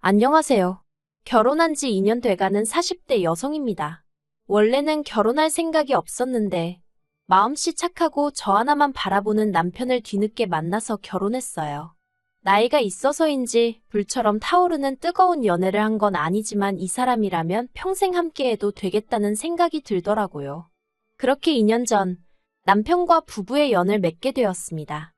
안녕하세요. 결혼한 지 2년 돼가는 40대 여성입니다. 원래는 결혼할 생각이 없었는데 마음씨 착하고 저 하나만 바라보는 남편을 뒤늦게 만나서 결혼했어요. 나이가 있어서인지 불처럼 타오르는 뜨거운 연애를 한 건 아니지만 이 사람이라면 평생 함께해도 되겠다는 생각이 들더라고요. 그렇게 2년 전 남편과 부부의 연을 맺게 되었습니다.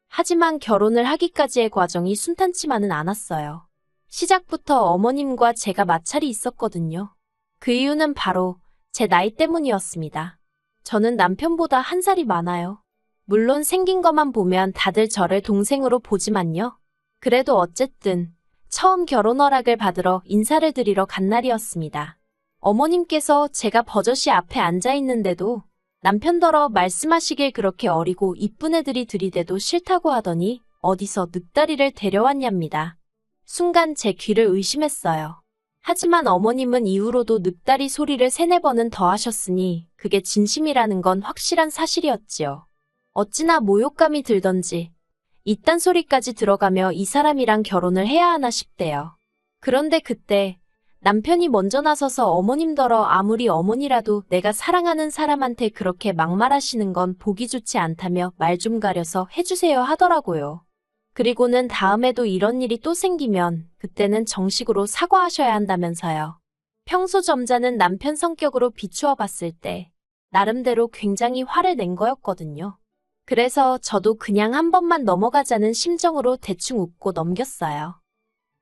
하지만 결혼을 하기까지의 과정이 순탄치만은 않았어요. 시작부터 어머님과 제가 마찰이 있었거든요. 그 이유는 바로 제 나이 때문이었습니다. 저는 남편보다 한 살이 많아요. 물론 생긴 것만 보면 다들 저를 동생으로 보지만요. 그래도 어쨌든 처음 결혼 허락을 받으러 인사를 드리러 간 날이었습니다. 어머님께서 제가 버젓이 앞에 앉아 있는데도 남편더러 말씀하시길 그렇게 어리고 이쁜 애들이 들이대도 싫다고 하더니 어디서 늑다리를 데려왔냐입니다. 순간 제 귀를 의심했어요. 하지만 어머님은 이후로도 늑다리 소리를 3-4번은 더 하셨으니 그게 진심이라는 건 확실한 사실이었지요. 어찌나 모욕감이 들던지 이딴 소리까지 들어가며 이 사람이랑 결혼을 해야 하나 싶대요. 그런데 그때 남편이 먼저 나서서 어머님더러 아무리 어머니라도 내가 사랑하는 사람한테 그렇게 막말하시는 건 보기 좋지 않다며 말 좀 가려서 해주세요 하더라고요. 그리고는 다음에도 이런 일이 또 생기면 그때는 정식으로 사과하셔야 한다면서요. 평소 점잖은 남편 성격으로 비추어 봤을 때 나름대로 굉장히 화를 낸 거였거든요. 그래서 저도 그냥 한 번만 넘어가자는 심정으로 대충 웃고 넘겼어요.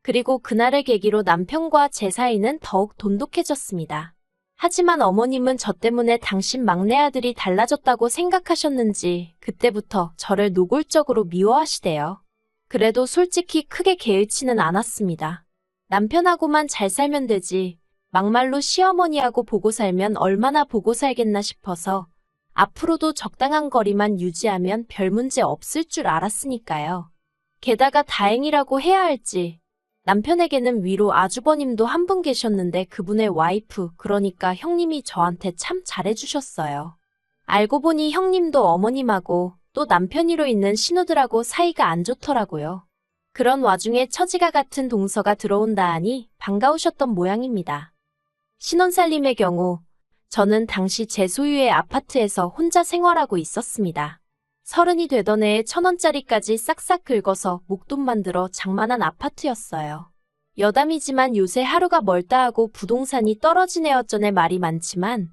그리고 그날을 계기로 남편과 제 사이는 더욱 돈독해졌습니다. 하지만 어머님은 저 때문에 당신 막내 아들이 달라졌다고 생각하셨는지 그때부터 저를 노골적으로 미워하시대요. 그래도 솔직히 크게 개의치는 않았습니다. 남편하고만 잘 살면 되지 막말로 시어머니하고 보고 살면 얼마나 보고 살겠나 싶어서 앞으로도 적당한 거리만 유지하면 별 문제 없을 줄 알았으니까요. 게다가 다행이라고 해야 할지 남편에게는 위로 아주버님도 한 분 계셨는데 그분의 와이프 그러니까 형님이 저한테 참 잘해주셨어요. 알고 보니 형님도 어머님하고 또 남편이로 있는 신우들하고 사이가 안 좋더라고요. 그런 와중에 처지가 같은 동서가 들어온다 하니 반가우셨던 모양입니다. 신혼살림의 경우 저는 당시 제 소유의 아파트에서 혼자 생활하고 있었습니다. 30이 되던 해에 1,000원짜리까지 싹싹 긁어서 목돈 들어 장만한 아파트였어요. 여담이지만 요새 하루가 멀다 하고 부동산이 떨어지네 어쩌네 말이 많지만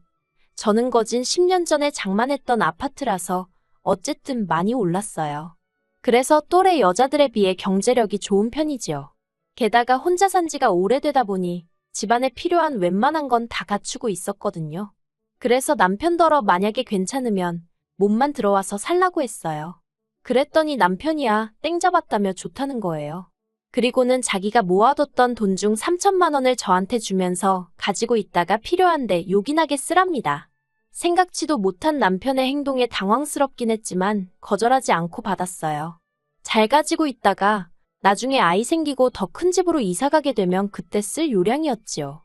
저는 거진 10년 전에 장만했던 아파트라서 어쨌든 많이 올랐어요. 그래서 또래 여자들에 비해 경제력이 좋은 편이지요. 게다가 혼자 산 지가 오래되다 보니 집안에 필요한 웬만한 건 다 갖추고 있었거든요. 그래서 남편더러 만약에 괜찮으면 몸만 들어와서 살라고 했어요. 그랬더니 남편이야 땡 잡았다며 좋다는 거예요. 그리고는 자기가 모아뒀던 돈 중 3천만 원을 저한테 주면서 가지고 있다가 필요한데 요긴하게 쓰랍니다. 생각지도 못한 남편의 행동에 당황스럽긴 했지만 거절하지 않고 받았어요. 잘 가지고 있다가 나중에 아이 생기고 더 큰 집으로 이사가게 되면 그때 쓸 요량이었지요.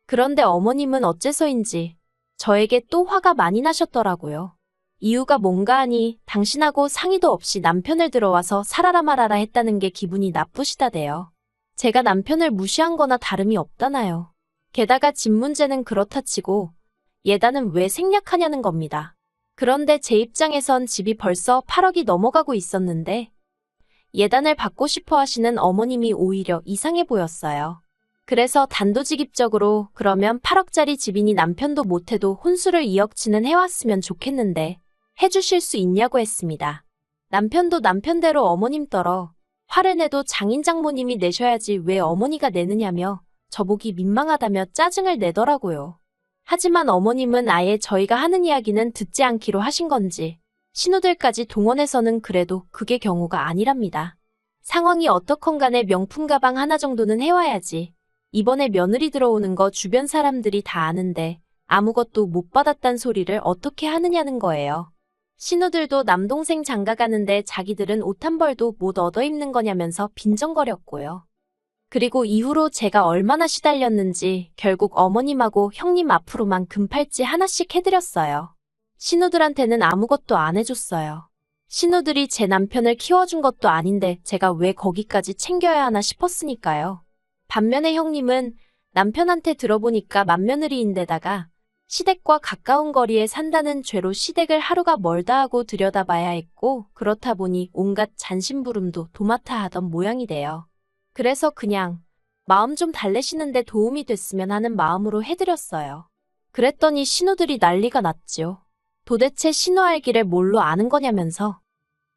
그런데 어머님은 어째서인지 저에게 또 화가 많이 나셨더라고요. 이유가 뭔가 하니 당신하고 상의도 없이 남편을 들어와서 살아라 말아라 했다는 게 기분이 나쁘시다대요. 제가 남편을 무시한 거나 다름이 없다나요. 게다가 집 문제는 그렇다 치고 예단은 왜 생략하냐는 겁니다. 그런데 제 입장에선 집이 벌써 8억이 넘어가고 있었는데 예단을 받고 싶어 하시는 어머님이 오히려 이상해 보였어요. 그래서 단도직입적으로 그러면 8억짜리 집이니 남편도 못해도 혼수를 2억치는 해왔으면 좋겠는데 해주실 수 있냐고 했습니다. 남편도 남편대로 어머님 떨어 화를 내도 장인 장모님이 내셔야지 왜 어머니가 내느냐며 저보기 민망하다며 짜증을 내더라고요. 하지만 어머님은 아예 저희가 하는 이야기는 듣지 않기로 하신 건지 신우들까지 동원해서는 그래도 그게 경우가 아니랍니다. 상황이 어떻건 간에 명품 가방 하나 정도는 해와야지. 이번에 며느리 들어오는 거 주변 사람들이 다 아는데 아무것도 못 받았단 소리를 어떻게 하느냐는 거예요. 신우들도 남동생 장가 가는데 자기들은 옷 한 벌도 못 얻어 입는 거냐면서 빈정거렸고요. 그리고 이후로 제가 얼마나 시달렸는지 결국 어머님하고 형님 앞으로만 금팔찌 하나씩 해드렸어요. 신우들한테는 아무것도 안 해줬어요. 신우들이 제 남편을 키워준 것도 아닌데 제가 왜 거기까지 챙겨야 하나 싶었으니까요. 반면에 형님은 남편한테 들어보니까 맏며느리인데다가 시댁과 가까운 거리에 산다는 죄로 시댁을 하루가 멀다 하고 들여다봐야 했고 그렇다 보니 온갖 잔심부름도 도맡아 하던 모양이 돼요. 그래서 그냥 마음 좀 달래시는데 도움이 됐으면 하는 마음으로 해드렸어요. 그랬더니 신우들이 난리가 났지요. 도대체 신우 알기를 뭘로 아는 거냐면서.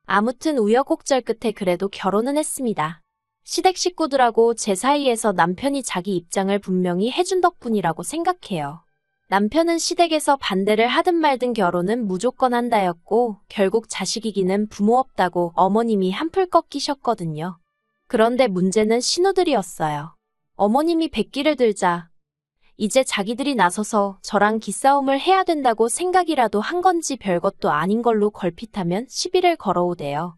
아무튼 우여곡절 끝에 그래도 결혼은 했습니다. 시댁 식구들하고 제 사이에서 남편이 자기 입장을 분명히 해준 덕분이라고 생각해요. 남편은 시댁에서 반대를 하든 말든 결혼은 무조건 한다였고 결국 자식이기는 부모 없다고 어머님이 한풀 꺾이셨거든요. 그런데 문제는 신우들이었어요. 어머님이 백기를 들자 이제 자기들이 나서서 저랑 기싸움을 해야 된다고 생각이라도 한 건지 별것도 아닌 걸로 걸핏하면 시비를 걸어오대요.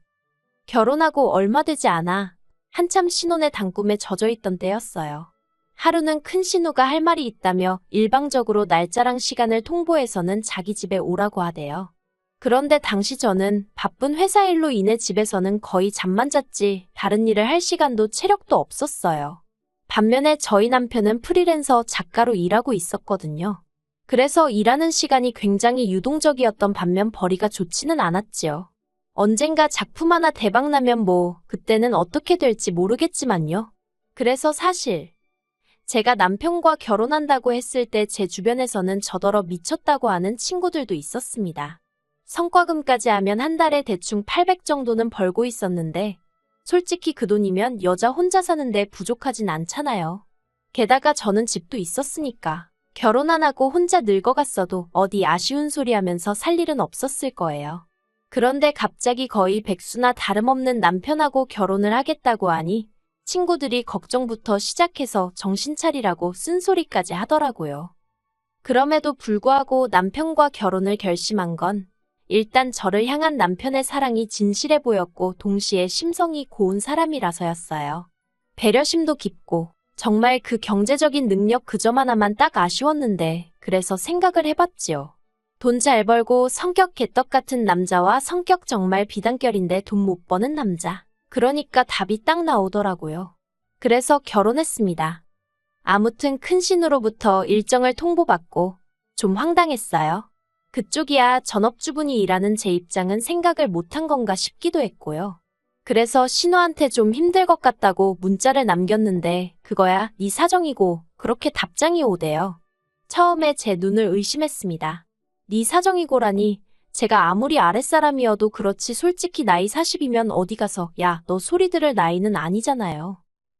결혼하고 얼마 되지 않아 한참 신혼의 단꿈에 젖어있던 때였어요. 하루는 큰 신우가 할 말이 있다며 일방적으로 날짜랑 시간을 통보해서는 자기 집에 오라고 하대요. 그런데 당시 저는 바쁜 회사 일로 인해 집에서는 거의 잠만 잤지 다른 일을 할 시간도 체력도 없었어요. 반면에 저희 남편은 프리랜서 작가로 일하고 있었거든요. 그래서 일하는 시간이 굉장히 유동적이었던 반면 벌이가 좋지는 않았지요. 언젠가 작품 하나 대박나면 뭐 그때는 어떻게 될지 모르겠지만요. 그래서 사실 제가 남편과 결혼한다고 했을 때 제 주변에서는 저더러 미쳤다고 하는 친구들도 있었습니다. 성과금까지 하면 한 달에 대충 800 정도는 벌고 있었는데 솔직히 그 돈이면 여자 혼자 사는데 부족하진 않잖아요. 게다가 저는 집도 있었으니까 결혼 안 하고 혼자 늙어갔어도 어디 아쉬운 소리 하면서 살 일은 없었을 거예요. 그런데 갑자기 거의 백수나 다름없는 남편하고 결혼을 하겠다고 하니 친구들이 걱정부터 시작해서 정신 차리라고 쓴소리까지 하더라고요. 그럼에도 불구하고 남편과 결혼을 결심한 건 일단 저를 향한 남편의 사랑이 진실해 보였고 동시에 심성이 고운 사람이라서였어요. 배려심도 깊고 정말 그 경제적인 능력 그 점 하나만 딱 아쉬웠는데 그래서 생각을 해봤지요. 돈 잘 벌고 성격 개떡 같은 남자와 성격 정말 비단결인데 돈 못 버는 남자. 그러니까 답이 딱 나오더라고요. 그래서 결혼했습니다. 아무튼 큰 신우로부터 일정을 통보받고 좀 황당했어요. 그쪽이야 전업주분이 일하는 제 입장은 생각을 못한 건가 싶기도 했고요. 그래서 신우한테 좀 힘들 것 같다고 문자를 남겼는데 그거야 네 사정이고 그렇게 답장이 오대요. 처음에 제 눈을 의심했습니다. 네 사정이고라니 제가 아무리 아랫사람이어도 그렇지 솔직히 나이 40이면 어디 가서 야, 너 소리 들을 나이는 아니잖아요.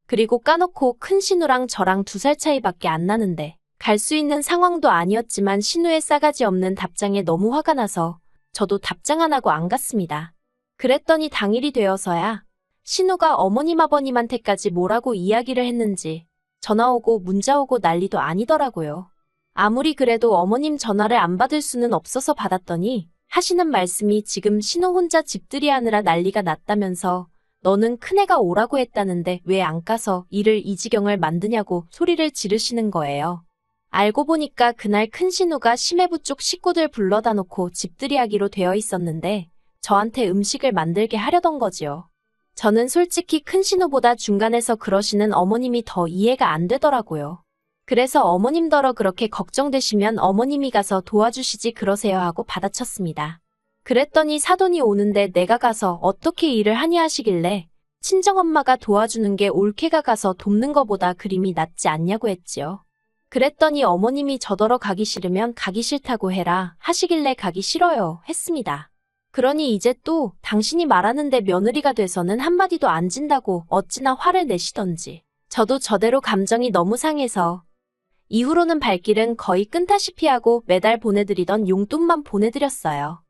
그리고 까놓고 큰 신우랑 저랑 2살 차이밖에 안 나는데 갈 수 있는 상황도 아니었지만 신우의 싸가지 없는 답장에 너무 화가 나서 저도 답장 안 하고 안 갔습니다. 그랬더니 당일이 되어서야 신우가 어머님 아버님한테까지 뭐라고 이야기를 했는지 전화 오고 문자 오고 난리도 아니더라고요. 아무리 그래도 어머님 전화를 안 받을 수는 없어서 받았더니 하시는 말씀이 지금 신우 혼자 집들이 하느라 난리가 났다면서 너는 큰애가 오라고 했다는데 왜 안 가서 일을 이 지경을 만드냐고 소리를 지르시는 거예요. 알고 보니까 그날 큰 신우가 심해부 쪽 식구들 불러다 놓고 집들이 하기로 되어 있었는데 저한테 음식을 만들게 하려던 거지요. 저는 솔직히 큰 신우보다 중간에서 그러시는 어머님이 더 이해가 안 되더라고요. 그래서 어머님더러 그렇게 걱정되시면 어머님이 가서 도와주시지 그러세요 하고 받아쳤습니다. 그랬더니 사돈이 오는데 내가 가서 어떻게 일을 하니 하시길래 친정엄마가 도와주는 게 올케가 가서 돕는 거보다 그림이 낫지 않냐고 했지요. 그랬더니 어머님이 저더러 가기 싫으면 가기 싫다고 해라 하시길래 가기 싫어요 했습니다. 그러니 이제 또 당신이 말하는데 며느리가 돼서는 한마디도 안 진다고 어찌나 화를 내시던지 저도 저대로 감정이 너무 상해서 이후로는 발길은 거의 끈다시피 하고 매달 보내드리던 용돈만 보내드렸어요.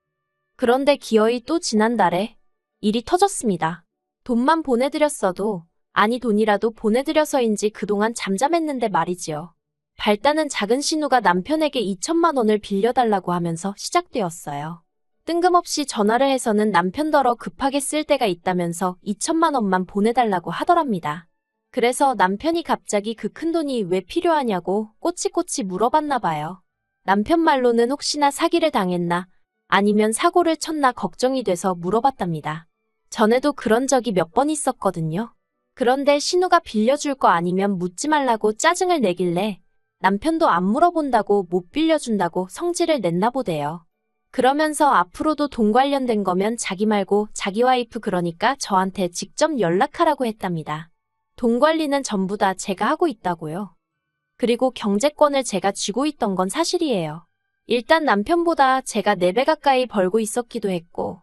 그런데 기어이 또 지난달에 일이 터졌습니다. 돈만 보내드렸어도 아니 돈이라도 보내드려서인지 그동안 잠잠했는데 말이지요. 발단은 작은 신우가 남편에게 2천만 원을 빌려달라고 하면서 시작되었어요. 뜬금없이 전화를 해서는 남편더러 급하게 쓸 때가 있다면서 2천만 원만 보내달라고 하더랍니다. 그래서 남편이 갑자기 그 큰돈이 왜 필요하냐고 꼬치꼬치 물어봤나 봐요. 남편 말로는 혹시나 사기를 당했나 아니면 사고를 쳤나 걱정이 돼서 물어봤답니다. 전에도 그런 적이 몇 번 있었거든요. 그런데 신우가 빌려줄 거 아니면 묻지 말라고 짜증을 내길래 남편도 안 물어본다고 못 빌려준다고 성질을 냈나 보대요. 그러면서 앞으로도 돈 관련된 거면 자기 말고 자기 와이프 그러니까 저한테 직접 연락하라고 했답니다. 돈 관리는 전부 다 제가 하고 있다고요. 그리고 경제권을 제가 쥐고 있던 건 사실이에요. 일단 남편보다 제가 4배 가까이 벌고 있었기도 했고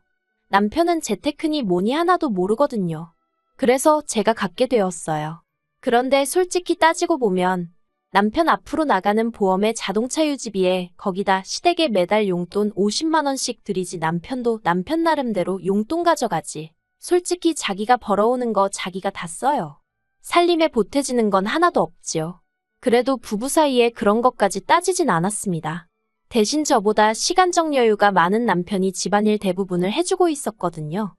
남편은 재테크니 뭐니 하나도 모르거든요. 그래서 제가 갖게 되었어요. 그런데 솔직히 따지고 보면 남편 앞으로 나가는 보험에 자동차 유지비에 거기다 시댁에 매달 용돈 50만 원씩 들이지 남편도 남편 나름대로 용돈 가져가지. 솔직히 자기가 벌어오는 거 자기가 다 써요. 살림에 보태지는 건 하나도 없지요. 그래도 부부 사이에 그런 것까지 따지진 않았습니다. 대신 저보다 시간적 여유가 많은 남편이 집안일 대부분을 해주고 있었거든요.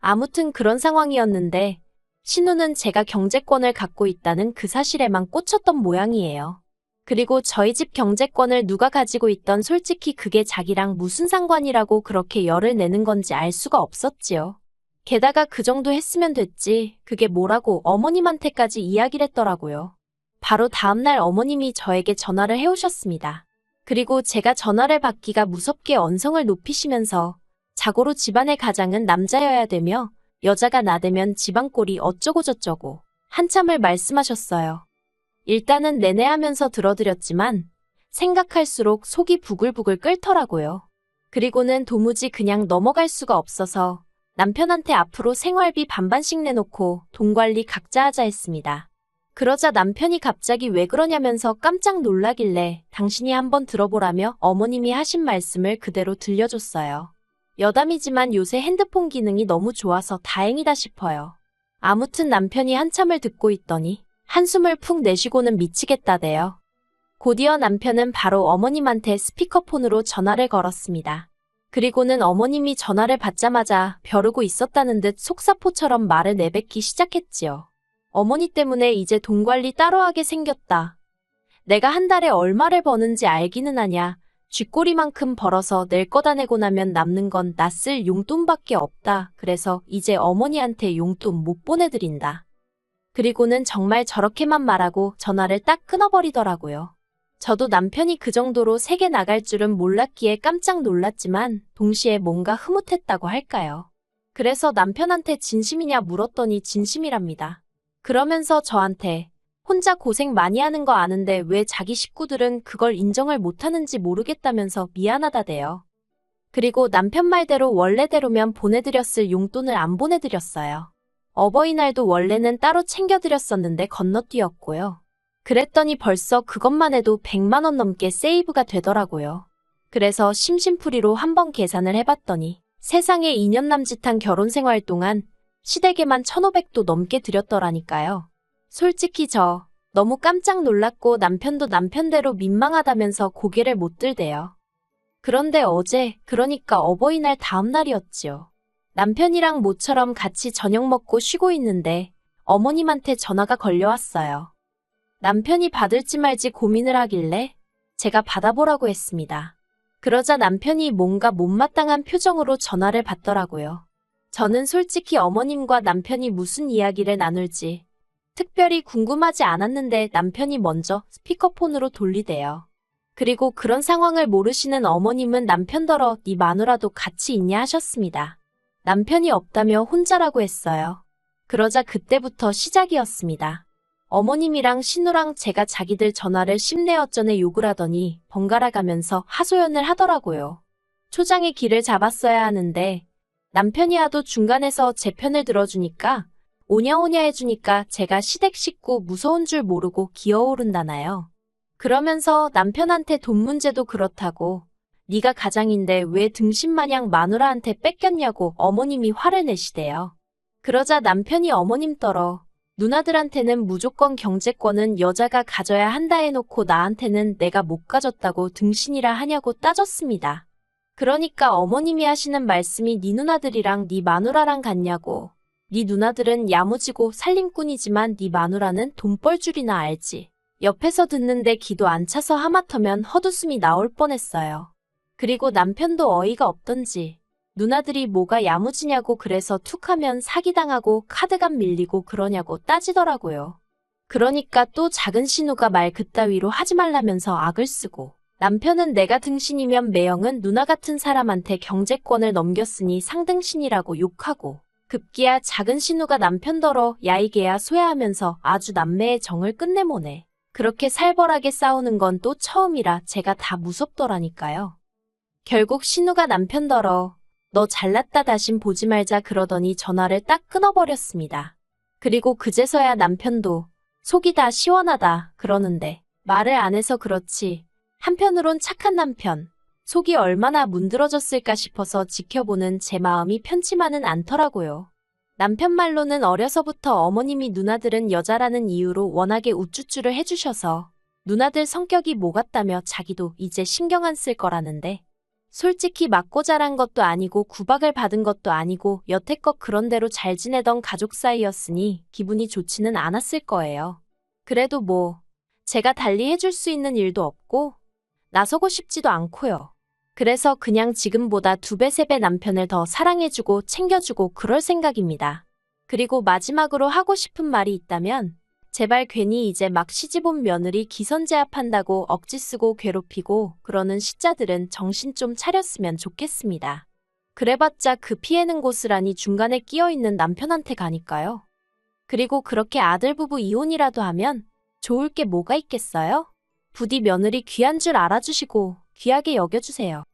아무튼 그런 상황이었는데 신우는 제가 경제권을 갖고 있다는 그 사실에만 꽂혔던 모양이에요. 그리고 저희 집 경제권을 누가 가지고 있던 솔직히 그게 자기랑 무슨 상관이라고 그렇게 열을 내는 건지 알 수가 없었지요. 게다가 그 정도 했으면 됐지 그게 뭐라고 어머님한테까지 이야기를 했더라고요. 바로 다음날 어머님이 저에게 전화를 해오셨습니다. 그리고 제가 전화를 받기가 무섭게 언성을 높이시면서 자고로 집안의 가장은 남자여야 되며 여자가 나대면 집안 꼴이 어쩌고 저쩌고 한참을 말씀하셨어요. 일단은 내내 하면서 들어드렸지만 생각할수록 속이 부글부글 끓더라고요. 그리고는 도무지 그냥 넘어갈 수가 없어서 남편한테 앞으로 생활비 반반씩 내놓고 돈 관리 각자 하자 했습니다. 그러자 남편이 갑자기 왜 그러냐면서 깜짝 놀라길래 당신이 한번 들어보라며 어머님이 하신 말씀을 그대로 들려줬어요. 여담이지만 요새 핸드폰 기능이 너무 좋아서 다행이다 싶어요. 아무튼 남편이 한참을 듣고 있더니 한숨을 푹 내쉬고는 미치겠다대요. 곧이어 남편은 바로 어머님한테 스피커폰으로 전화를 걸었습니다. 그리고는 어머님이 전화를 받자마자 벼르고 있었다는 듯 속사포처럼 말을 내뱉기 시작했지요. 어머니 때문에 이제 돈 관리 따로 하게 생겼다. 내가 한 달에 얼마를 버는지 알기는 하냐. 쥐꼬리만큼 벌어서 낼 거다 내고 나면 남는 건 나 쓸 용돈밖에 없다. 그래서 이제 어머니한테 용돈 못 보내드린다. 그리고는 정말 저렇게만 말하고 전화를 딱 끊어버리더라고요. 저도 남편이 그 정도로 세게 나갈 줄은 몰랐기에 깜짝 놀랐지만 동시에 뭔가 흐뭇했다고 할까요. 그래서 남편한테 진심이냐 물었더니 진심이랍니다. 그러면서 저한테 혼자 고생 많이 하는 거 아는데 왜 자기 식구들은 그걸 인정을 못하는지 모르겠다면서 미안하다대요. 그리고 남편 말대로 원래대로면 보내드렸을 용돈을 안 보내드렸어요. 어버이날도 원래는 따로 챙겨드렸었는데 건너뛰었고요. 그랬더니 벌써 그것만 해도 100만 원 넘게 세이브가 되더라고요. 그래서 심심풀이로 한번 계산을 해봤더니 세상에 2년 남짓한 결혼 생활 동안 시댁에만 1,500도 넘게 드렸더라니까요. 솔직히 저 너무 깜짝 놀랐고 남편도 남편대로 민망하다면서 고개를 못 들대요. 그런데 어제 그러니까 어버이날 다음 날이었지요. 남편이랑 모처럼 같이 저녁 먹고 쉬고 있는데 어머님한테 전화가 걸려왔어요. 남편이 받을지 말지 고민을 하길래 제가 받아보라고 했습니다. 그러자 남편이 뭔가 못마땅한 표정으로 전화를 받더라고요. 저는 솔직히 어머님과 남편이 무슨 이야기를 나눌지 특별히 궁금하지 않았는데 남편이 먼저 스피커폰으로 돌리대요. 그리고 그런 상황을 모르시는 어머님은 남편더러 네 마누라도 같이 있냐 하셨습니다. 남편이 없다며 혼자라고 했어요. 그러자 그때부터 시작이었습니다. 어머님이랑 신우랑 제가 자기들 전화를 심내어전에 욕을 하더니 번갈아 가면서 하소연을 하더라고요. 초장의 길을 잡았어야 하는데 남편이 하도 중간에서 제 편을 들어주니까 오냐오냐 해주니까 제가 시댁 식구 무서운 줄 모르고 기어오른다나요. 그러면서 남편한테 돈 문제도 그렇다고 네가 가장인데 왜 등신마냥 마누라한테 뺏겼냐고 어머님이 화를 내시대요. 그러자 남편이 어머님 떨어 누나들한테는 무조건 경제권은 여자가 가져야 한다 해놓고 나한테는 내가 못 가졌다고 등신이라 하냐고 따졌습니다. 그러니까 어머님이 하시는 말씀이 네 누나들이랑 네 마누라랑 같냐고. 네 누나들은 야무지고 살림꾼이지만 네 마누라는 돈 벌 줄이나 알지. 옆에서 듣는데 기도 안 차서 하마터면 헛웃음이 나올 뻔했어요. 그리고 남편도 어이가 없던지 누나들이 뭐가 야무지냐고 그래서 툭하면 사기당하고 카드값 밀리고 그러냐고 따지더라고요. 그러니까 또 작은 신우가 말 그따위로 하지 말라면서 악을 쓰고 남편은 내가 등신이면 매형은 누나 같은 사람한테 경제권을 넘겼으니 상등신이라고 욕하고 급기야 작은 신우가 남편더러 야 이게야 소야하면서 아주 남매의 정을 끝내모네. 그렇게 살벌하게 싸우는 건 또 처음이라 제가 다 무섭더라니까요. 결국 신우가 남편더러 너 잘났다 다신 보지 말자 그러더니 전화를 딱 끊어버렸습니다. 그리고 그제서야 남편도 속이 다 시원하다 그러는데 말을 안 해서 그렇지 한편으론 착한 남편, 속이 얼마나 문드러졌을까 싶어서 지켜보는 제 마음이 편치만은 않더라고요. 남편 말로는 어려서부터 어머님이 누나들은 여자라는 이유로 워낙에 우쭈쭈를 해주셔서 누나들 성격이 뭐 같다며 자기도 이제 신경 안 쓸 거라는데 솔직히 맞고 자란 것도 아니고 구박을 받은 것도 아니고 여태껏 그런 대로 잘 지내던 가족 사이였으니 기분이 좋지는 않았을 거예요. 그래도 뭐 제가 달리 해줄 수 있는 일도 없고 나서고 싶지도 않고요. 그래서 그냥 지금보다 2배, 3배 남편을 더 사랑해주고 챙겨주고 그럴 생각입니다. 그리고 마지막으로 하고 싶은 말이 있다면 제발 괜히 이제 막 시집온 며느리 기선제압한다고 억지 쓰고 괴롭히고 그러는 시자들은 정신 좀 차렸으면 좋겠습니다. 그래봤자 그 피해는 고스란히 중간에 끼어있는 남편한테 가니까요. 그리고 그렇게 아들 부부 이혼이라도 하면 좋을 게 뭐가 있겠어요? 부디 며느리 귀한 줄 알아주시고 귀하게 여겨주세요.